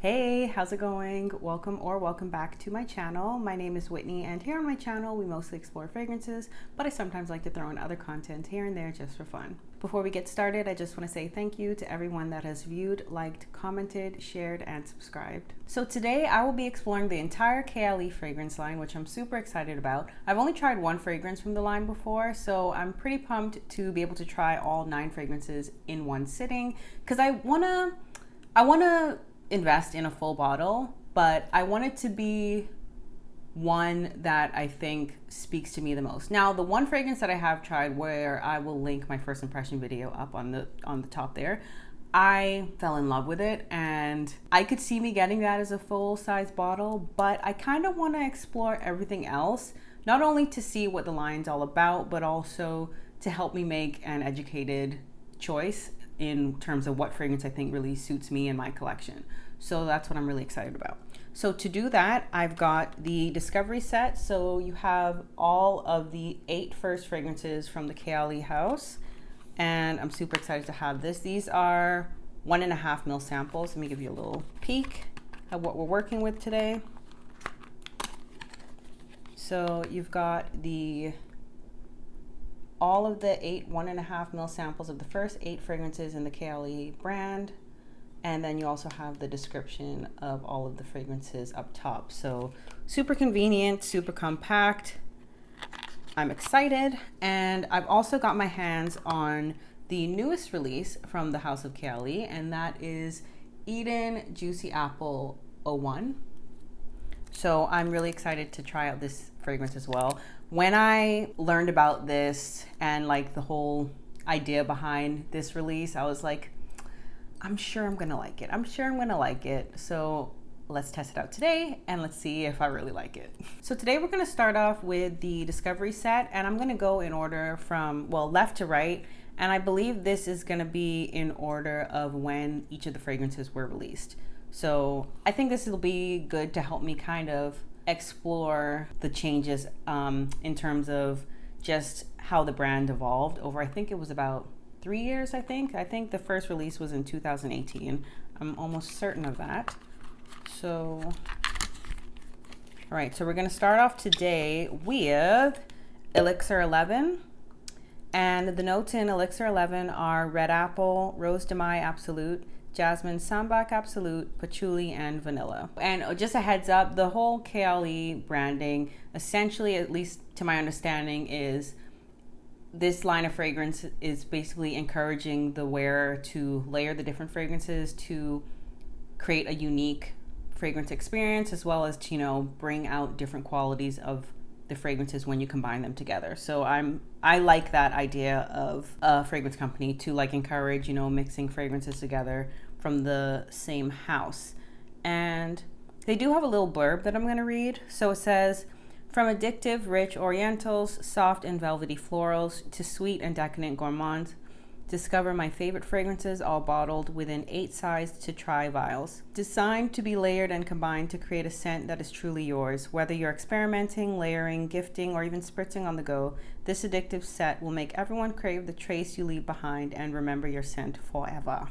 Hey, how's it going? Welcome back to my channel. My name is Whitney, and here on my channel we mostly explore fragrances, but I sometimes like to throw in other content here and there just for fun. Before we get started, I just want to say thank you to everyone that has viewed, liked, commented, shared, and subscribed. So today I will be exploring the entire Kayali fragrance line, which I'm super excited about. I've only tried one fragrance from the line before, so I'm pretty pumped to be able to try all 9 fragrances in one sitting, because I wanna invest in a full bottle, but I want it to be one that I think speaks to me the most. Now, the one fragrance that I have tried, where I will link my first impression video up on the top there, I fell in love with it, and I could see me getting that as a full size bottle, but I kind of want to explore everything else, not only to see what the line's all about, but also to help me make an educated choice in terms of what fragrance I think really suits me and my collection. So that's what I'm really excited about. So to do that, I've got the Discovery set. So you have all of the 8 first fragrances from the Kayali house, and I'm super excited to have this. These are 1.5 ml samples. Let me give you a little peek at what we're working with today. So you've got all of the 8 1.5 ml samples of the first 8 fragrances in the Kayali brand. And then you also have the description of all of the fragrances up top. So super convenient, super compact. I'm excited. And I've also got my hands on the newest release from the House of Kayali, and that is Eden Juicy Apple 01. So I'm really excited to try out this fragrance as well. When I learned about this and like the whole idea behind this release, I was like, I'm sure I'm gonna like it. I'm sure I'm gonna like it. So let's test it out today and let's see if I really like it. So today we're gonna start off with the Discovery set, and I'm gonna go in order from, well, left to right. And I believe this is gonna be in order of when each of the fragrances were released. So I think this will be good to help me kind of explore the changes in terms of just how the brand evolved over, I think it was about 3 years, I think the first release was in 2018. I'm almost certain of that. So, all right, so we're gonna start off today with Elixir 11. And the notes in Elixir 11 are red apple, rose de mai absolute, jasmine sambac absolute, patchouli, and vanilla. And just a heads up, the whole Kayali branding, essentially, at least to my understanding, is this line of fragrance is basically encouraging the wearer to layer the different fragrances to create a unique fragrance experience, as well as to, you know, bring out different qualities of the fragrances when you combine them together. So I like that idea of a fragrance company to like encourage, you know, mixing fragrances together from the same house. And they do have a little blurb that I'm going to read. So it says, from addictive, rich orientals, soft and velvety florals, to sweet and decadent gourmands, discover my favorite fragrances, all bottled within 8 sized to try vials. Designed to be layered and combined to create a scent that is truly yours. Whether you're experimenting, layering, gifting, or even spritzing on the go, this addictive set will make everyone crave the trace you leave behind and remember your scent forever.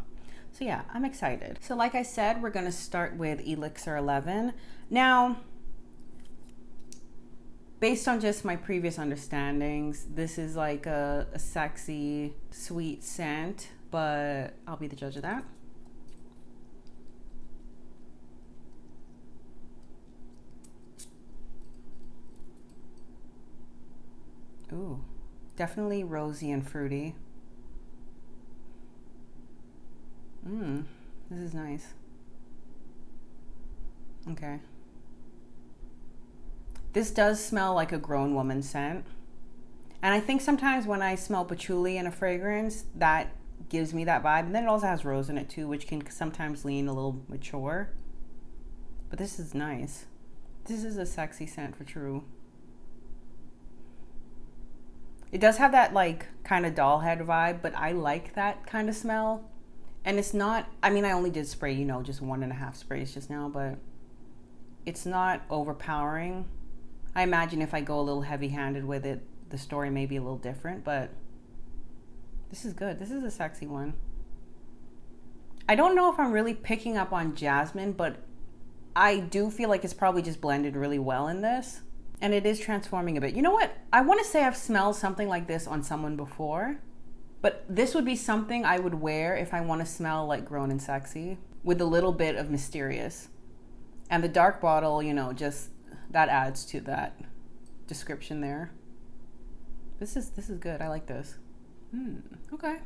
So yeah, I'm excited. So like I said, we're gonna start with Elixir 11. Now, based on just my previous understandings, this is like a sexy, sweet scent, but I'll be the judge of that. Ooh, definitely rosy and fruity. This is nice. Okay. This does smell like a grown woman scent. And I think sometimes when I smell patchouli in a fragrance, that gives me that vibe. And then it also has rose in it too, which can sometimes lean a little mature. But this is nice. This is a sexy scent for true. It does have that like kind of doll head vibe, but I like that kind of smell. And it's not, I mean, I only did spray, you know, just 1.5 sprays just now, but it's not overpowering. I imagine if I go a little heavy-handed with it, the story may be a little different, but this is good. This is a sexy one. I don't know if I'm really picking up on jasmine, but I do feel like it's probably just blended really well in this. And it is transforming a bit. You know what? I want to say I've smelled something like this on someone before, but this would be something I would wear if I want to smell like grown and sexy with a little bit of mysterious. And the dark bottle, you know, just that adds to that description there. This is good. I like this. Okay.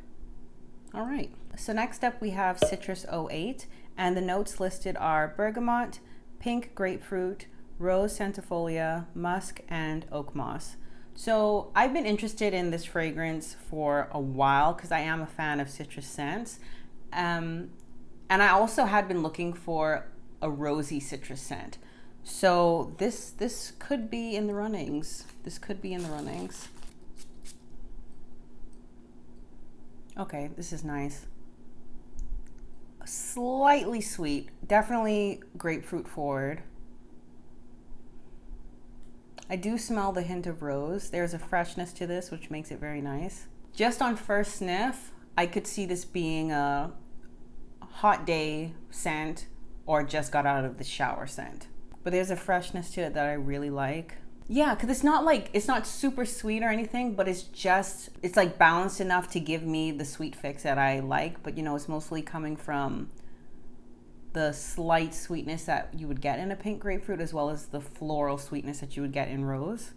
All right. So next up we have Citrus 08, and the notes listed are bergamot, pink grapefruit, rose centifolia, musk, and oak moss. So I've been interested in this fragrance for a while because I am a fan of citrus scents. And I also had been looking for a rosy citrus scent. So this could be in the runnings. This could be in the runnings. Okay, this is nice. Slightly sweet, definitely grapefruit forward. I do smell the hint of rose. There's a freshness to this, which makes it very nice. Just on first sniff, I could see this being a hot day scent or just got out of the shower scent. But there's a freshness to it that I really like. Yeah, because it's not super sweet or anything, but it's like balanced enough to give me the sweet fix that I like. But you know, it's mostly coming from the slight sweetness that you would get in a pink grapefruit, as well as the floral sweetness that you would get in rose.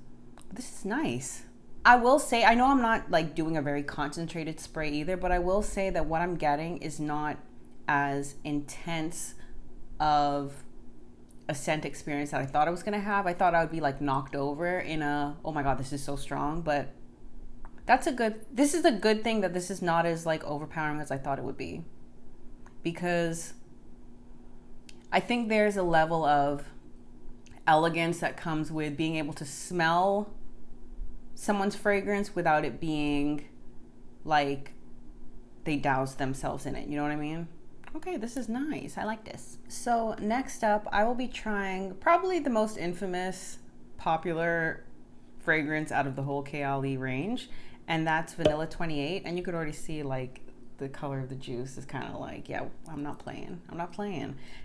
This is nice. I will say, I know I'm not like doing a very concentrated spray either, but I will say that what I'm getting is not as intense of a scent experience that I thought I was gonna have. I thought I would be like knocked over in a, oh my God, this is so strong. But this is a good thing that this is not as like overpowering as I thought it would be. Because I think there's a level of elegance that comes with being able to smell someone's fragrance without it being like they doused themselves in it. You know what I mean? Okay, this is nice. I like this. So next up, I will be trying probably the most infamous, popular fragrance out of the whole Kayali range, and that's Vanilla 28. And you could already see like the color of the juice is kind of like, yeah, I'm not playing.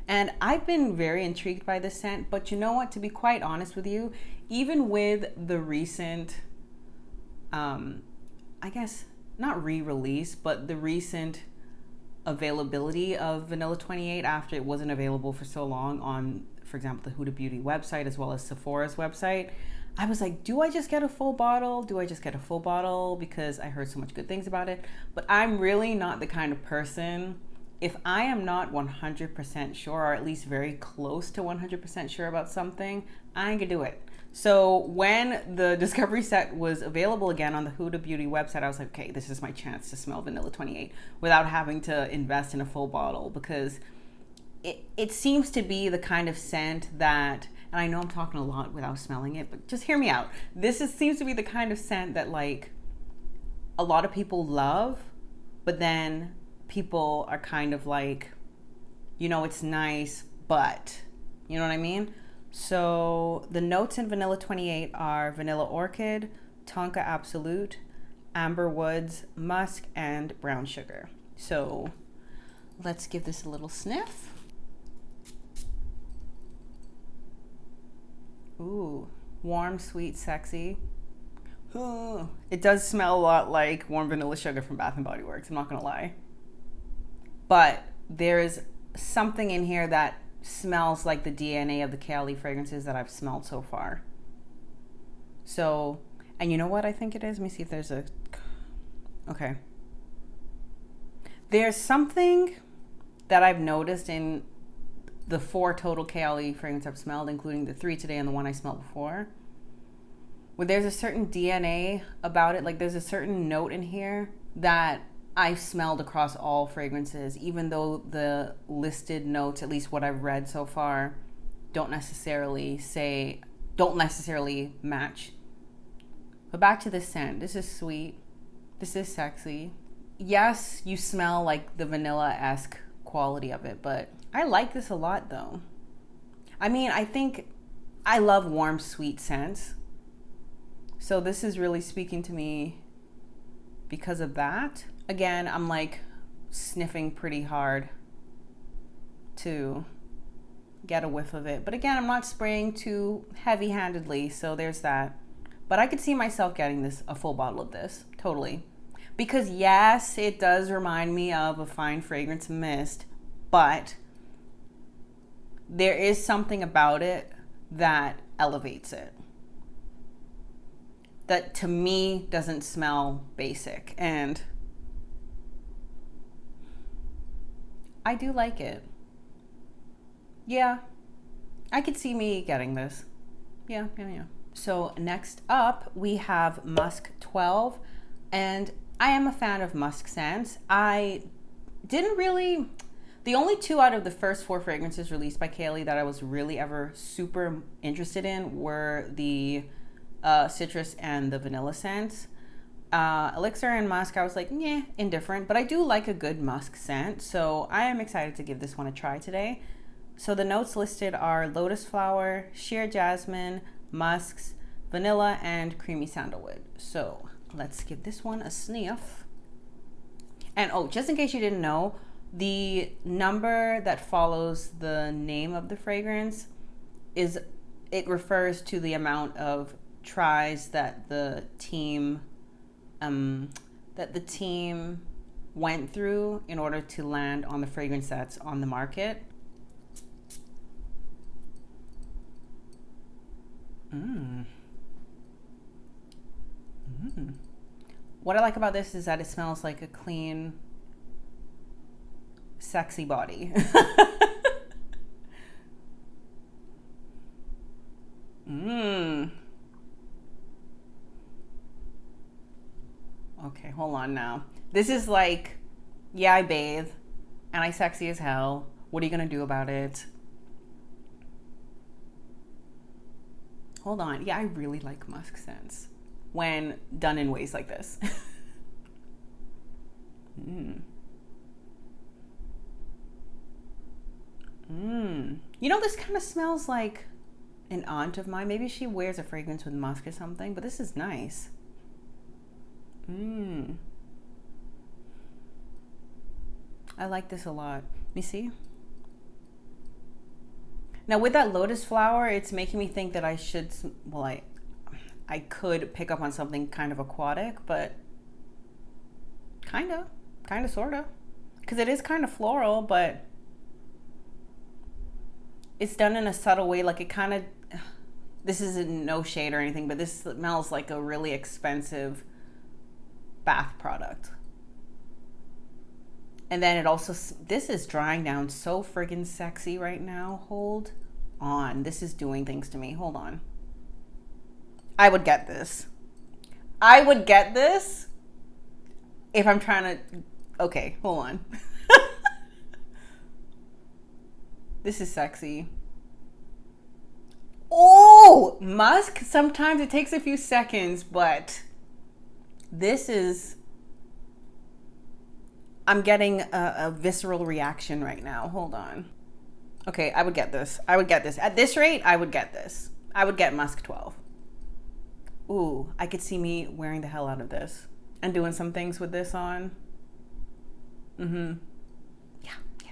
And I've been very intrigued by this scent, but you know what? To be quite honest with you, even with the recent, I guess not re-release, but the recent availability of Vanilla 28 after it wasn't available for so long on, for example, the Huda Beauty website as well as Sephora's website, I was like, do I just get a full bottle? Because I heard so much good things about it. But I'm really not the kind of person, if I am not 100% sure, or at least very close to 100% sure about something, I ain't gonna do it. So when the Discovery set was available again on the Huda Beauty website, I was like, okay, this is my chance to smell Vanilla 28 without having to invest in a full bottle, because it seems to be the kind of scent that, and I know I'm talking a lot without smelling it, but just hear me out. Seems to be the kind of scent that like a lot of people love, but then people are kind of like, you know, it's nice, but, you know what I mean? So the notes in Vanilla 28 are vanilla orchid, tonka absolute, amber woods, musk, and brown sugar. So let's give this a little sniff. Ooh, warm, sweet, sexy. Ooh, it does smell a lot like warm vanilla sugar from Bath & Body Works, I'm not gonna lie. But there's something in here that smells like the DNA of the Kayali fragrances that I've smelled so far. So, and you know what I think it is? Let me see if there's a, okay. There's something that I've noticed in the 4 total Kayali fragrances I've smelled, including the 3 today and the one I smelled before, where there's a certain DNA about it. Like there's a certain note in here that I've smelled across all fragrances, even though the listed notes, at least what I've read so far, don't necessarily match. But back to this scent. This is sweet. This is sexy. Yes, you smell like the vanilla-esque quality of it, but I like this a lot though. I mean, I think I love warm, sweet scents. So this is really speaking to me because of that. Again, I'm like sniffing pretty hard to get a whiff of it. But again, I'm not spraying too heavy-handedly, so there's that. But I could see myself getting a full bottle of this, totally. Because yes, it does remind me of a fine fragrance mist, but there is something about it that elevates it. That to me doesn't smell basic, and I do like it. Yeah, I could see me getting this. Yeah. So next up, we have Musk 12, and I am a fan of Musk scents. The only 2 out of the first 4 fragrances released by Kayali that I was really ever super interested in were the citrus and the vanilla scents. Elixir and Musk, I was like, indifferent, but I do like a good musk scent, so I am excited to give this one a try today. So the notes listed are lotus flower, sheer jasmine, musks, vanilla, and creamy sandalwood. So let's give this one a sniff. And just in case you didn't know, the number that follows the name of the fragrance refers to the amount of tries that the team went through in order to land on the fragrance that's on the market. What I like about this is that it smells like a clean, sexy body. Okay, hold on now. This is like, I bathe and I sexy as hell. What are you gonna do about it? Hold on. Yeah, I really like musk scents when done in ways like this. This kind of smells like an aunt of mine. Maybe she wears a fragrance with musk or something, but this is nice. I like this a lot. Let me see. Now with that lotus flower, it's making me think that I should, I could pick up on something kind of aquatic, but kind of, sort of. Because it is kind of floral, but it's done in a subtle way. Like it kind of, this isn't no shade or anything, but this smells like a really expensive bath product. And then it also, this is drying down so friggin' sexy right now. Hold on. This is doing things to me. Hold on. I would get this. If I'm trying to, okay, hold on. This is sexy. Oh, musk. Sometimes it takes a few seconds, but this is, I'm getting a visceral reaction right now. Hold on. Okay, I would get this. At this rate, I would get this. I would get Musk 12. Ooh, I could see me wearing the hell out of this and doing some things with this on. Yeah, good.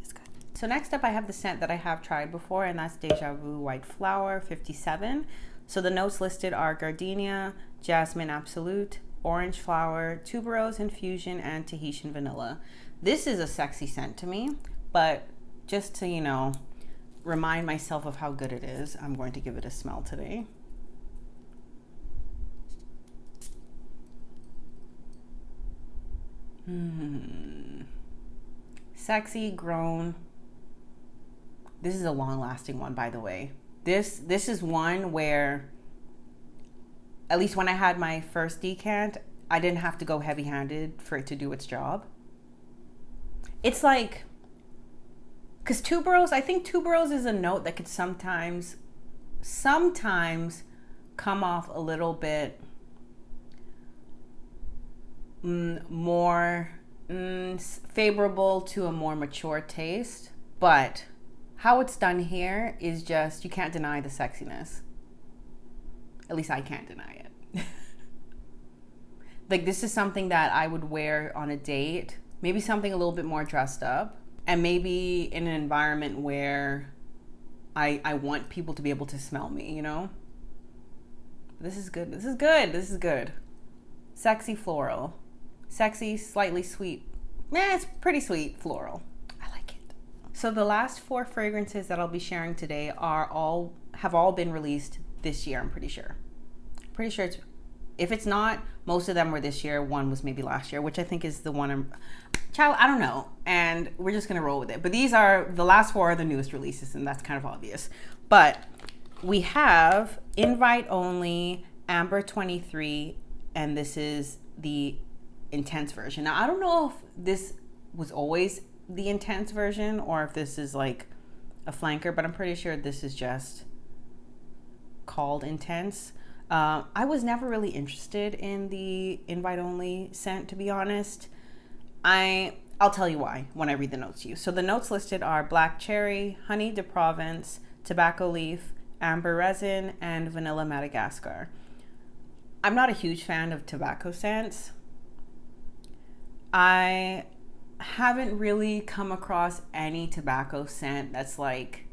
It's good. So next up, I have the scent that I have tried before, and that's Déjà Vu White Flower 57. So the notes listed are gardenia, jasmine absolute, orange flower, tuberose infusion, and Tahitian vanilla. This is a sexy scent to me, but just to, remind myself of how good it is, I'm going to give it a smell today. Sexy, grown. This is a long-lasting one, by the way. This is one where, at least when I had my first decant, I didn't have to go heavy-handed for it to do its job. It's like, because tuberose, I think tuberose is a note that could sometimes come off a little bit more favorable to a more mature taste, but how it's done here is just, you can't deny the sexiness. At least I can't deny it. Like, this is something that I would wear on a date, maybe something a little bit more dressed up. and maybe in an environment where I want people to be able to smell me, you know? This is good. This is good. This is good. Sexy floral. Sexy, slightly sweet. It's pretty sweet floral. I like it. So the last 4 fragrances that I'll be sharing today have all been released this year, I'm pretty sure. Pretty sure if it's not, most of them were this year. One was maybe last year, which I think is the one I don't know. And we're just going to roll with it. But the last 4 are the newest releases, and that's kind of obvious. But we have Invite Only, Amber 23, and this is the intense version. Now, I don't know if this was always the intense version or if this is like a flanker, but I'm pretty sure this is just called intense. I was never really interested in the Invite Only scent, to be honest. I'll tell you why when I read the notes to you. So the notes listed are black cherry, honey de Provence, tobacco leaf, amber resin, and vanilla Madagascar. I'm not a huge fan of tobacco scents. I haven't really come across any tobacco scent that's like,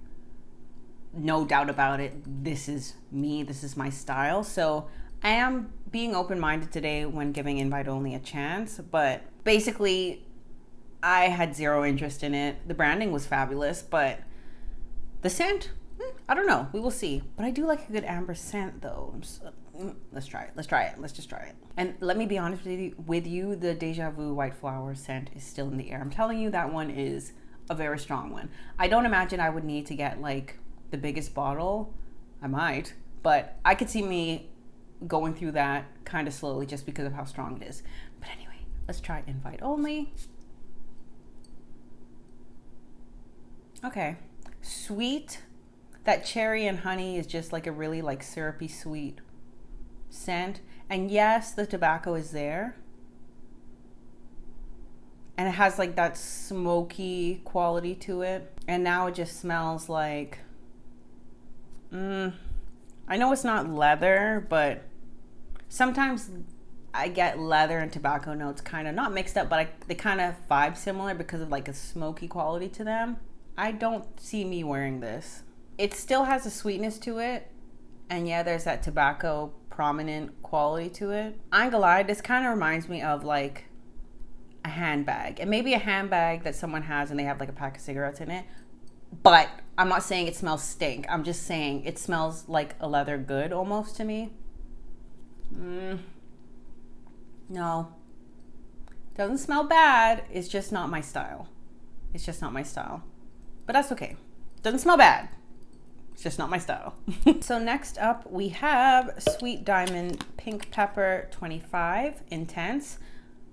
no doubt about it, this is me, this is my style. So I am being open-minded today when giving Invite Only a chance, but basically I had zero interest in it. The branding was fabulous, but the scent, I don't know. We will see. But I do like a good amber scent though. Let's try it. Let's try it. Let's just try it. And let me be honest with you, the Déjà Vu White Flower scent is still in the air. I'm telling you, that one is a very strong one. I don't imagine I would need to get like the biggest bottle. I might, but I could see me going through that kind of slowly just because of how strong it is. But anyway, let's try Invite Only. Okay, sweet. That cherry and honey is just like a really like syrupy sweet scent. And yes, the tobacco is there. And it has like that smoky quality to it. And now it just smells like, I know it's not leather, but sometimes I get leather and tobacco notes kind of not mixed up, but they kind of vibe similar because of like a smoky quality to them. I don't see me wearing this. It still has a sweetness to it. And yeah, there's that tobacco prominent quality to it. I ain't gonna lie, this kind of reminds me of like a handbag. And maybe a handbag that someone has and they have like a pack of cigarettes in it. But I'm not saying it smells stink. I'm just saying it smells like a leather good almost to me. No. Doesn't smell bad. It's just not my style. It's just not my style. But that's okay. Doesn't smell bad. It's just not my style. So next up we have Sweet Diamond Pink Pepper 25 Intense.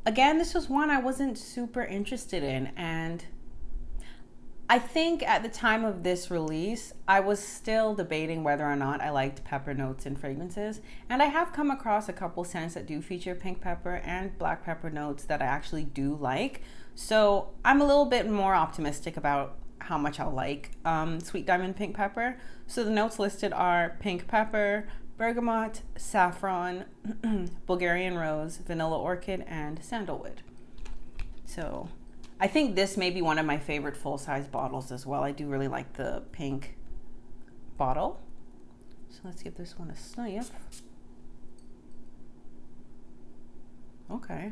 Again, this was one I wasn't super interested in, and I think at the time of this release, I was still debating whether or not I liked pepper notes in fragrances. And I have come across a couple scents that do feature pink pepper and black pepper notes that I actually do like. So I'm a little bit more optimistic about how much I'll like Sweet Diamond Pink Pepper. So the notes listed are pink pepper, bergamot, saffron, Bulgarian rose, vanilla orchid, and sandalwood. So I think this may be one of my favorite full-size bottles as well. I do really like the pink bottle. So let's give this one a sniff. Okay.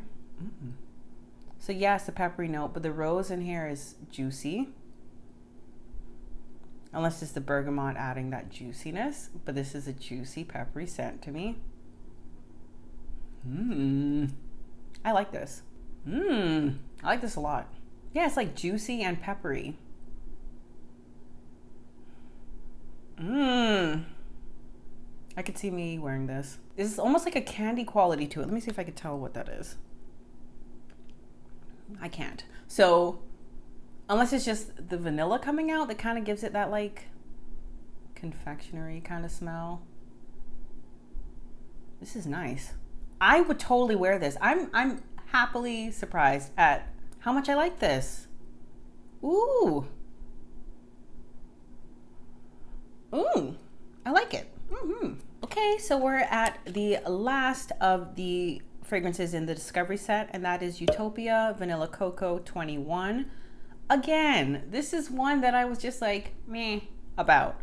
So yes, a peppery note, but the rose in here is juicy. Unless it's the bergamot adding that juiciness, but this is a juicy, peppery scent to me. I like this. I like this a lot. Yeah, it's like juicy and peppery. I could see me wearing this. It's almost like a candy quality to it. Let me see if I could tell what that is. I can't. So unless it's just the vanilla coming out that kind of gives it that like confectionery kind of smell. This is nice. I would totally wear this. I'm happily surprised at how much I like this. Ooh, I like it. Okay, so we're at the last of the fragrances in the Discovery set, and that is Utopia Vanilla Coco 21. again, this is one that I was just like, meh, about.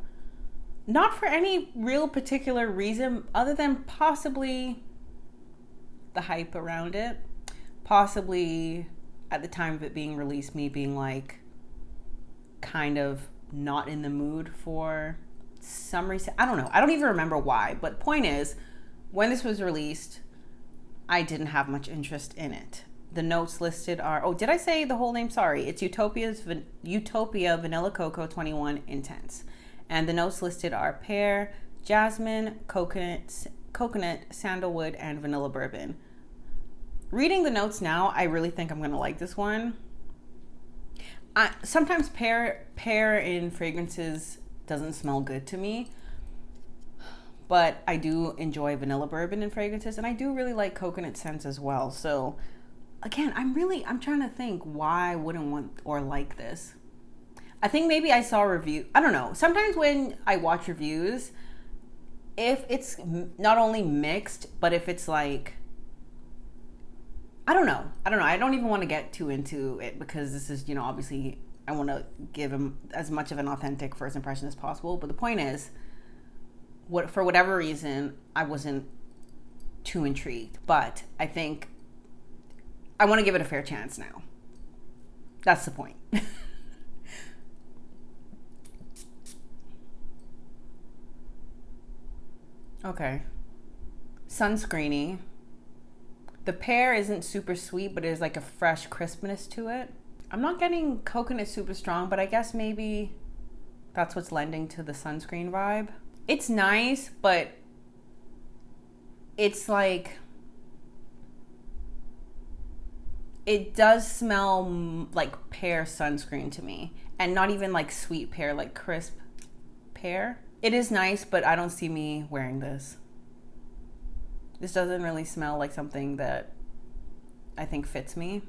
Not for any real particular reason other than possibly the hype around it. Possibly at the time of it being released, me being like kind of not in the mood for some reason. I don't know. I don't even remember why. But point is, when this was released, I didn't have much interest in it. The notes listed are, oh, did I say the whole name? Sorry. It's Utopia Vanilla Coco 21 Intense. And the notes listed are pear, jasmine, coconut, sandalwood, and vanilla bourbon. Reading the notes now, I really think I'm going to like this one. Sometimes pear in fragrances doesn't smell good to me. But I do enjoy vanilla bourbon in fragrances. And I do really like coconut scents as well. So again, I'm trying to think why I wouldn't want or like this. I think maybe I saw a review. I don't know. Sometimes when I watch reviews, if it's not only mixed, but if it's like, I don't know. I don't even want to get too into it because this is, obviously I want to give him as much of an authentic first impression as possible. But the point is, for whatever reason, I wasn't too intrigued. But I think I want to give it a fair chance now. That's the point. Okay. Sunscreeny. The pear isn't super sweet, but there's like a fresh crispness to it. I'm not getting coconut super strong, but I guess maybe that's what's lending to the sunscreen vibe. It's nice, but it's like, it does smell like pear sunscreen to me, and not even like sweet pear, like crisp pear. It is nice, but I don't see me wearing this. This doesn't really smell like something that I think fits me.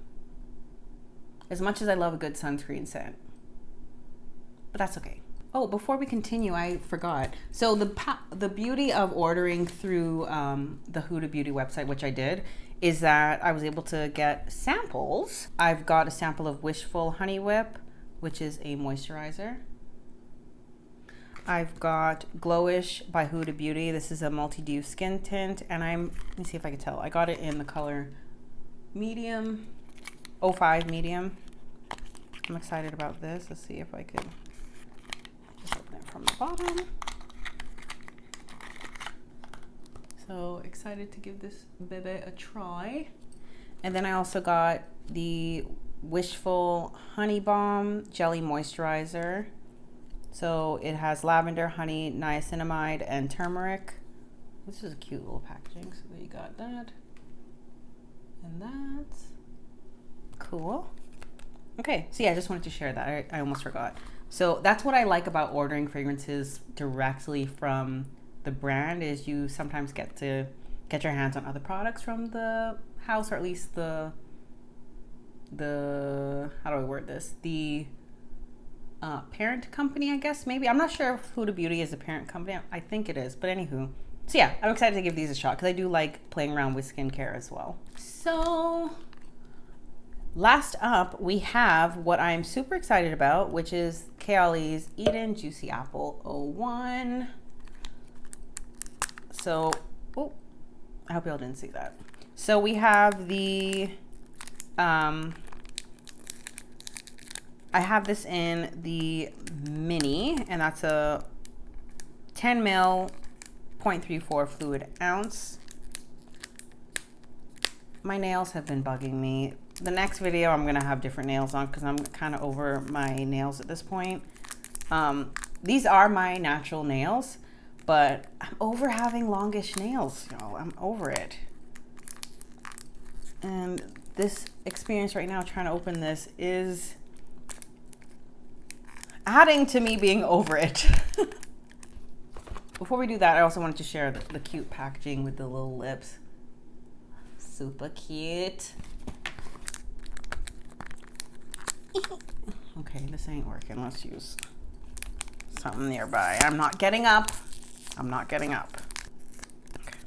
As much as I love a good sunscreen scent. But that's okay. Oh, before we continue, I forgot. So the beauty of ordering through the Huda Beauty website, which I did, is that I was able to get samples. I've got a sample of Wishful Honey Whip, which is a moisturizer. I've got Glowish by Huda Beauty. This is a multi-dew skin tint, and let me see if I can tell. I got it in the color medium, 05 medium. I'm excited about this. Let's see if I could just open it from the bottom. So excited to give this baby a try. And then I also got the Wishful Honey Balm Jelly Moisturizer. So it has lavender, honey, niacinamide, and turmeric. This is a cute little packaging. So you got that. And that's cool. Okay, so yeah, I just wanted to share that. I almost forgot. So that's what I like about ordering fragrances directly from the brand, is you sometimes get to get your hands on other products from the house, or at least the how do I word this? The parent company, I guess, maybe. I'm not sure if Huda Beauty is a parent company. I think it is, but anywho. So yeah, I'm excited to give these a shot because I do like playing around with skincare as well. So last up, we have what I'm super excited about, which is Kayali's Eden Juicy Apple 01. So, oh, I hope y'all didn't see that. So we have the, I have this in the mini, and that's a 10 ml, 0.34 fluid ounce. My nails have been bugging me. The next video, I'm gonna have different nails on because I'm kind of over my nails at this point. These are my natural nails, but I'm over having longish nails, y'all. I'm over it. And this experience right now, trying to open this, is adding to me being over it. Before we do that, I also wanted to share the cute packaging with the little lips. Super cute. Okay, this ain't working. Let's use something nearby. I'm not getting up. I'm not getting up. Okay.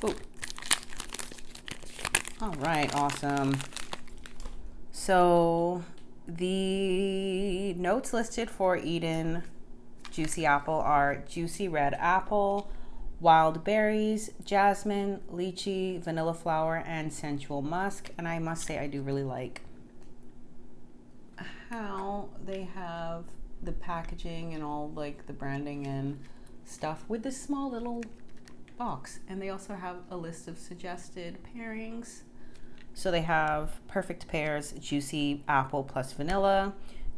Ooh. All right, awesome. So the notes listed for Eden Juicy Apple are juicy red apple, wild berries, jasmine, lychee, vanilla flower, and sensual musk. And I must say I do really like how they have the packaging and all like the branding and stuff with this small little box. And they also have a list of suggested pairings. So they have perfect pairs: juicy apple plus vanilla,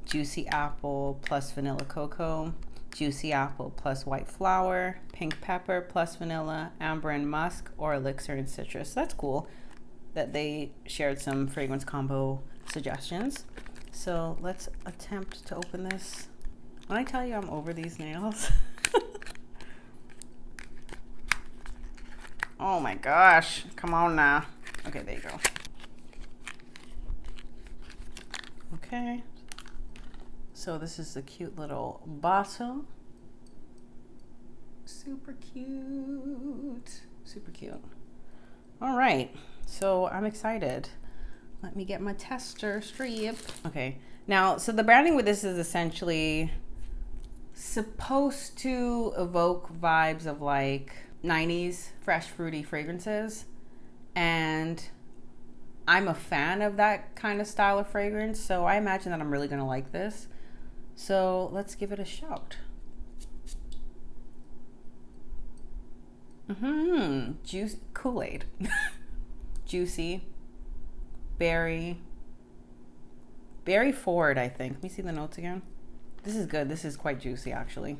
juicy apple plus vanilla cocoa, juicy apple plus white flower, pink pepper plus vanilla, amber and musk, or elixir and citrus. That's cool that they shared some fragrance combo suggestions. So let's attempt to open this. When I tell you I'm over these nails. Oh my gosh, come on now. Okay, there you go. Okay, so this is the cute little bottle. Super cute, super cute. All right, so I'm excited. Let me get my tester strip. Okay, now, so the branding with this is essentially supposed to evoke vibes of like 90s fresh fruity fragrances, and I'm a fan of that kind of style of fragrance, so I imagine that I'm really gonna like this. So let's give it a shot. Juice Kool-Aid. Juicy, berry forward, I think. Let me see the notes again. This is good. This is quite juicy actually.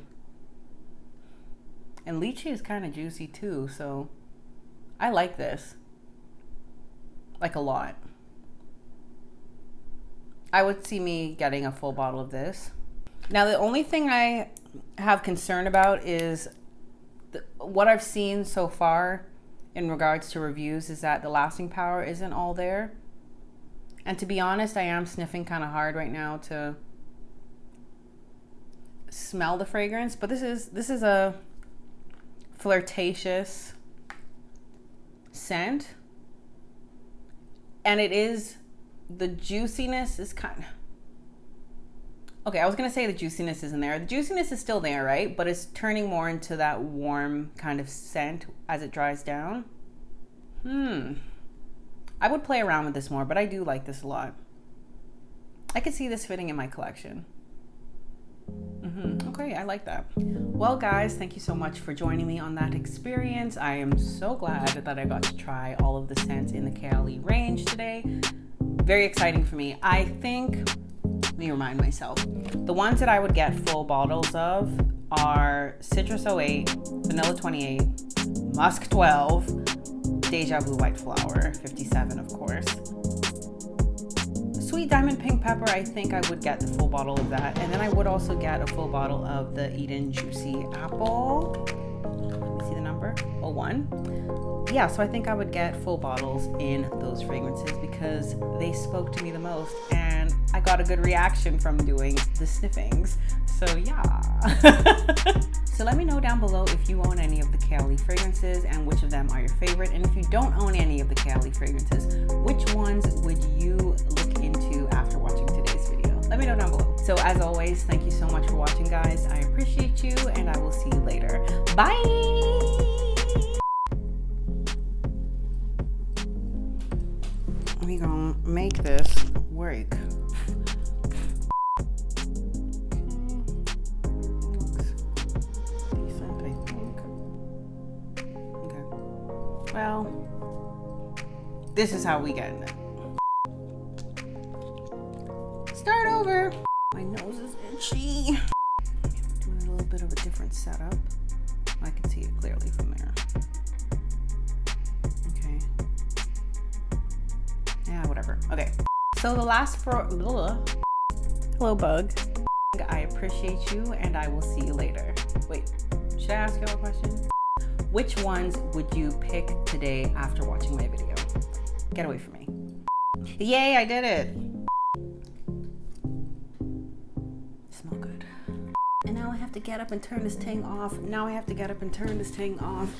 And lychee is kind of juicy too, so I like this. Like a lot. I would see me getting a full bottle of this. Now, the only thing I have concern about is what I've seen so far in regards to reviews is that the lasting power isn't all there. And to be honest, I am sniffing kind of hard right now to smell the fragrance, but this is a flirtatious scent. And it is, the juiciness is kind of, okay, I was going to say the juiciness isn't there. The juiciness is still there, right? But it's turning more into that warm kind of scent as it dries down. I would play around with this more, but I do like this a lot. I could see this fitting in my collection. Okay, I like that. Well, guys, thank you so much for joining me on that experience. I am so glad that I got to try all of the scents in the Kayali range today. Very exciting for me. I think, let me remind myself, the ones that I would get full bottles of are Citrus 08, Vanilla 28, Musk 12, Déjà Blue White Flower 57, of course. Sweet Diamond Pink Pepper, I think I would get the full bottle of that. And then I would also get a full bottle of the Eden Juicy Apple. Let me see the number, 01. Yeah, so I think I would get full bottles in those fragrances because they spoke to me the most and I got a good reaction from doing the sniffings. So yeah. So let me know down below if you own any of the Kayali fragrances and which of them are your favorite. And if you don't own any of the Kayali fragrances, which ones would you look into after watching today's video? Let me know down below. So as always, thank you so much for watching, guys. I appreciate you and I will see you later. Bye! We gonna make this work. Well, this is how we get in it. Start over. My nose is itchy. Doing a little bit of a different setup. I can see it clearly from there. Okay. Yeah, whatever. Okay. So the last hello, bug. I appreciate you and I will see you later. Wait, should I ask you a question? Which ones would you pick today after watching my video? Get away from me. Yay, I did it. Smell good. And now I have to get up and turn this thing off. Now I have to get up and turn this thing off.